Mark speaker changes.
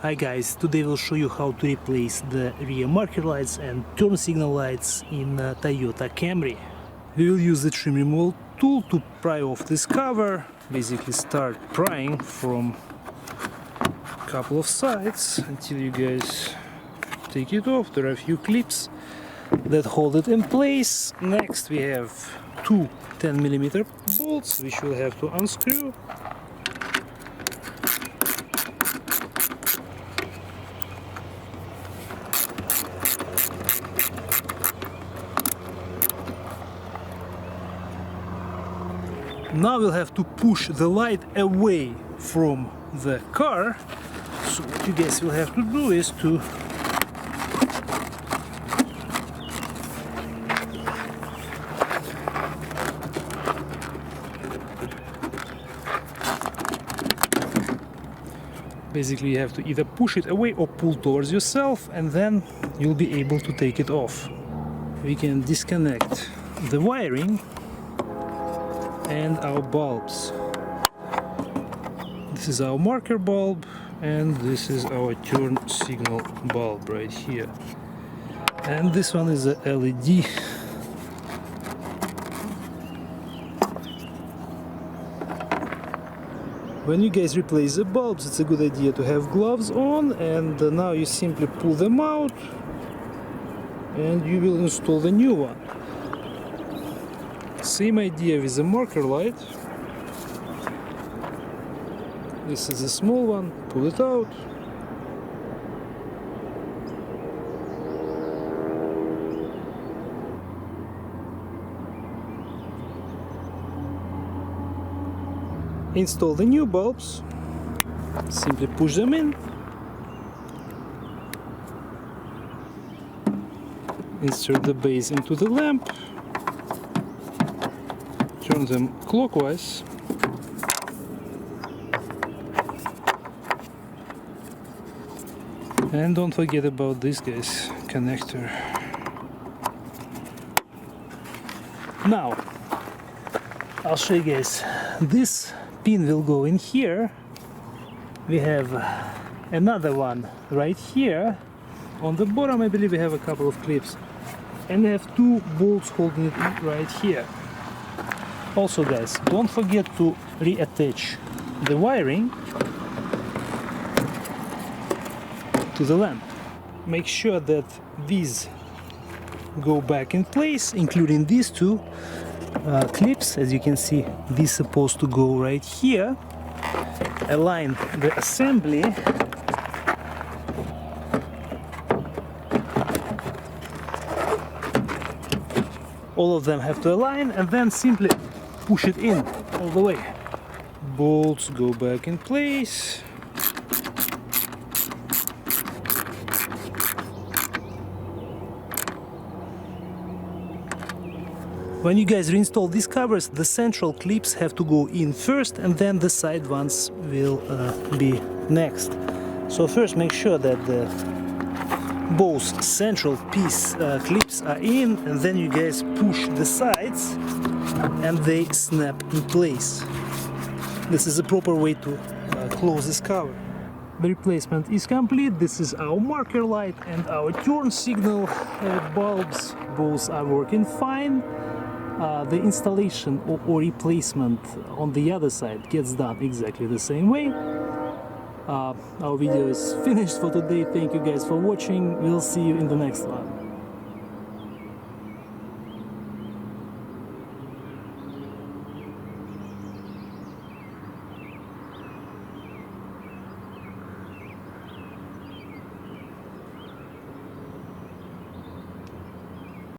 Speaker 1: Hi guys, today we'll show you how to replace the rear marker lights and turn signal lights in Toyota Camry. We will use the trim removal tool to pry off this cover, basically start prying from a couple of sides until you guys take it off. There are a few clips that hold it in place. Next we have two 10mm bolts which we'll have to unscrew. Now we'll have to push the light away from the car. So what you guys will have to do is to basically you have to either push it away or pull towards yourself, and then you'll be able to take it off. We can disconnect the wiring and our bulbs. This is our marker bulb and this is our turn signal bulb right here, and this one is a LED. When you guys replace the bulbs, it's a good idea to have gloves on, and now you simply pull them out and you will install the new one. Same idea with the marker light. This is a small one, pull it out. Install the new bulbs, simply push them in. Insert the base into the lamp. Turn them clockwise. And don't forget about this guys, connector. Now I'll show you guys. This pin will go in here. We have another one right here. On the bottom I believe we have a couple of clips, and we have two bolts holding it right here. Also guys, don't forget to reattach the wiring to the lamp. Make sure that these go back in place, including these two clips. As you can see, this is supposed to go right here. Align the assembly. All of them have to align, and then simply push it in all the way. Bolts go back in place. When you guys reinstall these covers, the central clips have to go in first, and then the side ones will be next. So first make sure that both central piece clips are in, and then you guys push the sides and they snap in place. This is the proper way to close this cover. The replacement is complete. This is our marker light and our turn signal bulbs. Both are working fine. The installation or replacement on the other side gets done exactly the same way. Our video is finished for today. Thank you guys for watching. We'll see you in the next one.